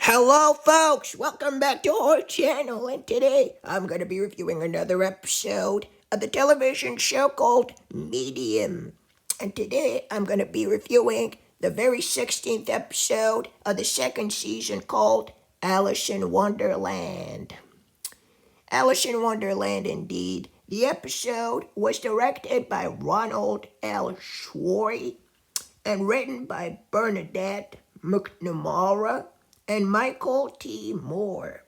Hello, folks! Welcome back to our channel, and today I'm going to be reviewing another episode of the television show called Medium. And today I'm going to be reviewing the very 16th episode of the second season called Alice in Wonderland. Alice in Wonderland, indeed. The episode was directed by Ronald L. Schwartz and written by Bernadette McNamara and Michael T. Moore.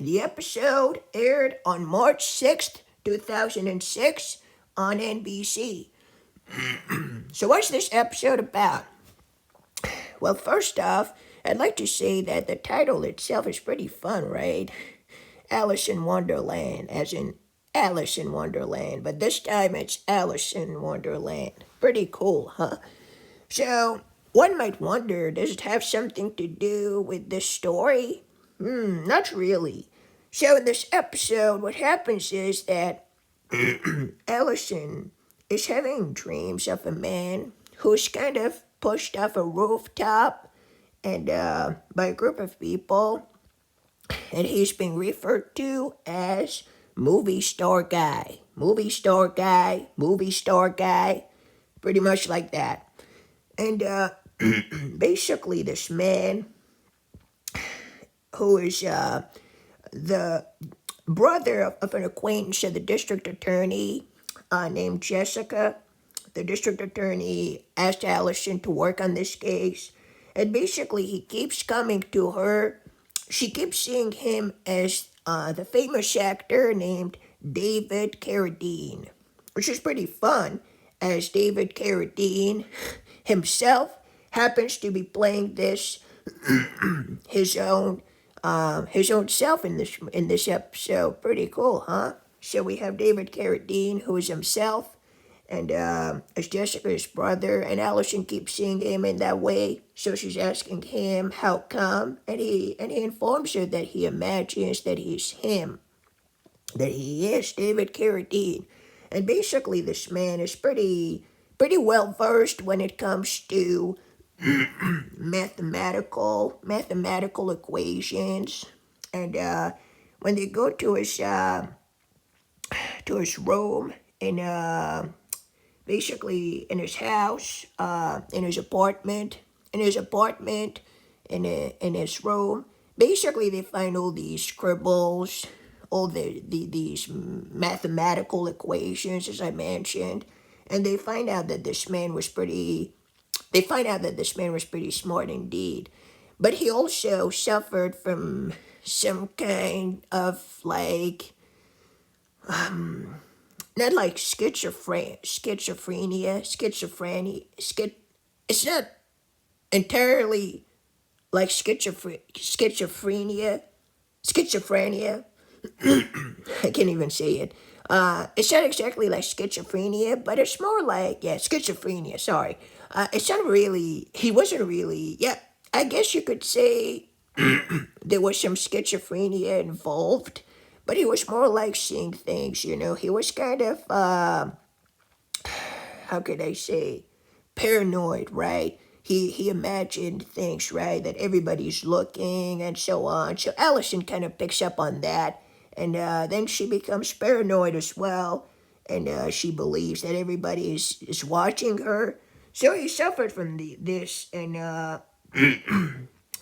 The episode aired on March 6th, 2006 on NBC. So what's this episode about? Well, first off, I'd like to say that the title itself is pretty fun, right? Alice in Wonderland, as in Alice in Wonderland, but this time it's Alice in Wonderland. Pretty cool, huh? So, one might wonder, does it have something to do with this story? Not really. So in this episode, what happens is that Allison is having dreams of a man who's kind of pushed off a rooftop and by a group of people, and he's being referred to as movie star guy, pretty much like that. And basically this man, who is the brother of an acquaintance of the district attorney named Jessica. The district attorney asked Allison to work on this case, and basically he keeps coming to her. She keeps seeing him as the famous actor named David Carradine, which is pretty fun, as David Carradine himself happens to be playing this his own self in this episode. Pretty cool, huh? So we have David Carradine, who is himself, and as Jessica's brother, and Allison keeps seeing him in that way, so she's asking him how come, and he informs her that he imagines that he's him, that he is David Carradine, and basically this man is pretty well versed when it comes to mathematical equations, and when they go to his room in basically in his house, in his apartment, in his room, basically they find all these scribbles, all these mathematical equations, as I mentioned, and they find out that this man was pretty smart indeed. But he also suffered from some kind of not like schizophrenia. It's not entirely like schizophrenia. I can't even say it. It's not exactly like schizophrenia, but it's more like, schizophrenia, sorry. It's not really, he wasn't really, I guess you could say there was some schizophrenia involved, but he was more like seeing things, he was kind of, how could I say, paranoid, right? He imagined things, right, that everybody's looking and so on. So Allison kind of picks up on that, and then she becomes paranoid as well, and she believes that everybody is watching her. So he suffered from this, and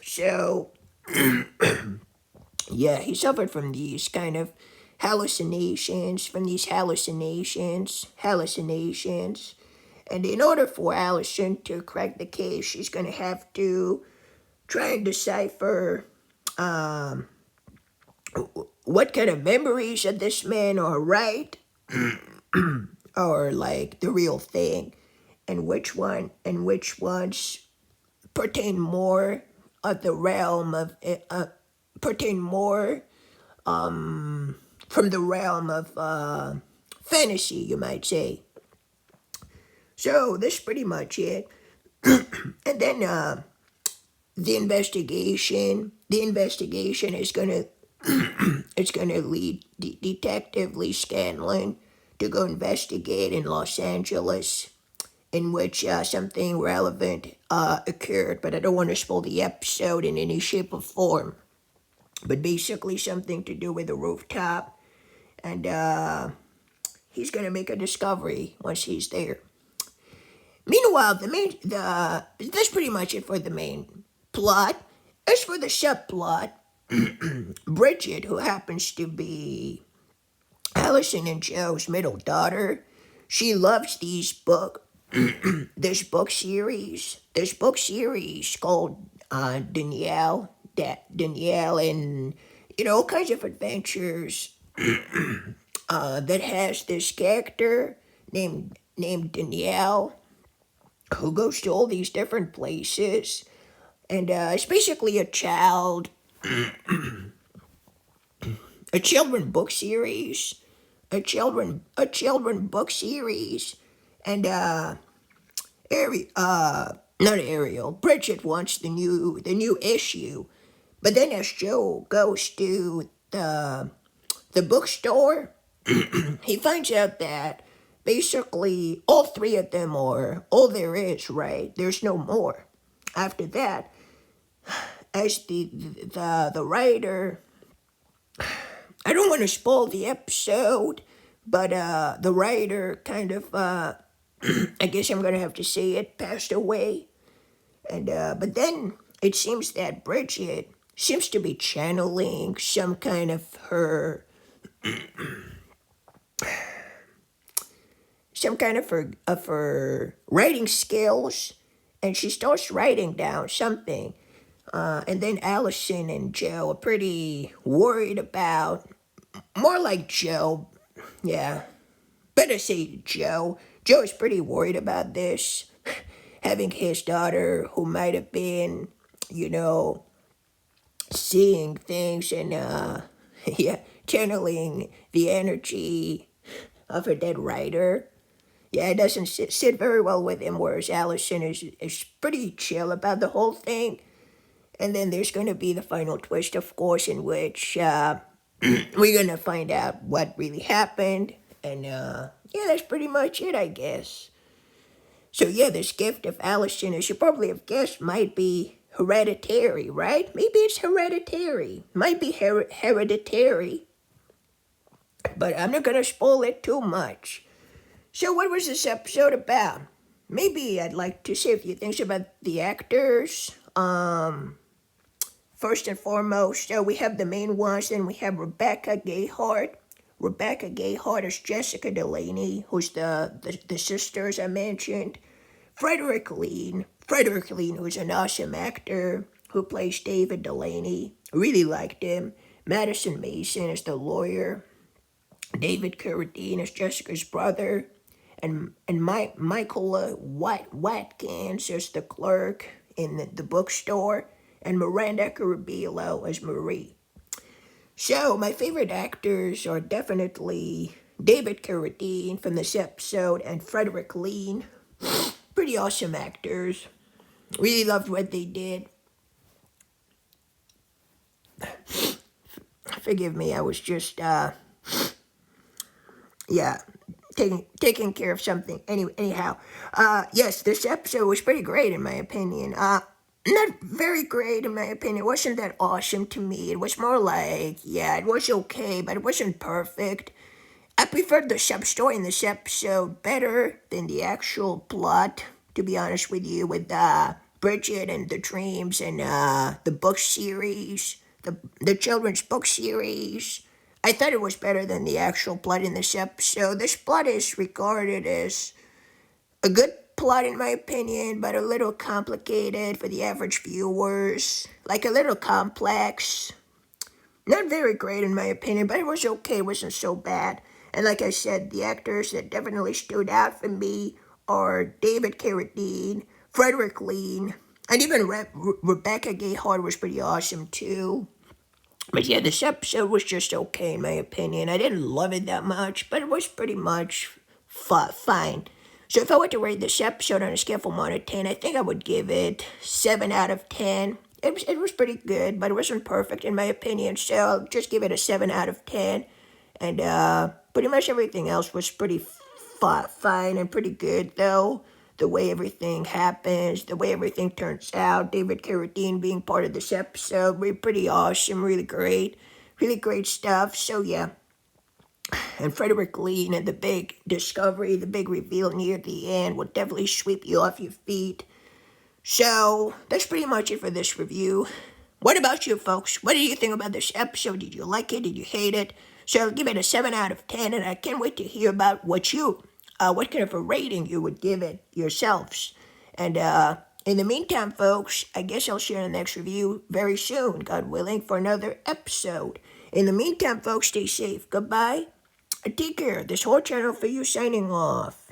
so he suffered from these kind of hallucinations, and in order for Allison to crack the case, she's going to have to try and decipher what kind of memories of this man are right or like the real thing, and which ones pertain more of the realm of pertain more from the realm of fantasy, you might say. So this is pretty much it. And then the investigation is gonna it's gonna lead Detective Lee Scanlon to go investigate in Los Angeles, in which something relevant occurred, but I don't want to spoil the episode in any shape or form. But basically, something to do with the rooftop, and he's gonna make a discovery once he's there. Meanwhile, that's pretty much it for the main plot. As for the subplot, Bridget, who happens to be Allison and Joe's middle daughter, she loves this book series. This book series called Danielle, and all kinds of adventures that has this character named Danielle who goes to all these different places, and it's basically a children book series, a children book series, and not Ariel, Bridget wants the new issue, but then as Joe goes to the bookstore, he finds out that basically all three of them are all there is, right? There's no more. After that, as the writer, I don't want to spoil the episode, but the writer kind of I guess I'm gonna have to say it, passed away, and but then it seems that Bridget seems to be channeling some kind of her writing skills, and she starts writing down something. And then Allison and Joe are pretty worried about, more like Joe, yeah, better say Joe. Joe is pretty worried about this, having his daughter, who might have been, seeing things and, yeah, channeling the energy of her dead writer. Yeah, it doesn't sit very well with him, whereas Allison is pretty chill about the whole thing. And then there's going to be the final twist, of course, in which we're going to find out what really happened. And yeah, that's pretty much it, I guess. So yeah, this gift of Allison, as you probably have guessed, might be hereditary, right? Maybe it's hereditary. Might be hereditary. But I'm not going to spoil it too much. So what was this episode about? Maybe I'd like to say a few things about the actors. First and foremost, we have the main ones. Then we have Rebecca Gayheart. Rebecca Gayheart is Jessica Delaney, who's the sisters I mentioned. Frederick Lean, who's an awesome actor who plays David Delaney. Really liked him. Madison Mason is the lawyer. David Carradine is Jessica's brother. And Michaela Watkins is the clerk in the bookstore. And Miranda Carabello as Marie. So, my favorite actors are definitely David Carradine from this episode and Frederick Lean. Pretty awesome actors. Really loved what they did. Forgive me, I was just, taking care of something. Anyhow, yes, this episode was pretty great in my opinion. Not very great in my opinion. It wasn't that awesome to me. It was more like, yeah, it was okay, but it wasn't perfect. I preferred the sub-story in this episode better than the actual plot, to be honest with you, with Bridget and the dreams and the book series, the children's book series. I thought it was better than the actual plot in this episode. This plot is regarded as a good plot in my opinion, but a little complicated for the average viewers. Like a little complex. Not very great in my opinion, but it was okay. It wasn't so bad. And like I said, the actors that definitely stood out for me are David Carradine, Frederick Lean, and even Rebecca Gayheart was pretty awesome too. But yeah, this episode was just okay in my opinion. I didn't love it that much, but it was pretty much fine. So if I were to rate this episode on a scale from 1 to 10, I think I would give it 7 out of 10. It was pretty good, but it wasn't perfect in my opinion, so I'll just give it a 7 out of 10. And pretty much everything else was pretty fine and pretty good, though. the way everything happens, the way everything turns out. David Carradine being part of this episode, really pretty awesome, really great stuff. So yeah, and Frederick Lee and the big discovery, the big reveal near the end will definitely sweep you off your feet. So that's pretty much it for this review. What about you folks? What did you think about this episode? Did you like it? Did you hate it? So give it a 7 out of 10, and I can't wait to hear about what kind of a rating you would give it yourselves. And in the meantime, folks, I guess I'll share the next review very soon, God willing, for another episode. In the meantime, folks, stay safe. Goodbye. Take care. This whole channel for you signing off.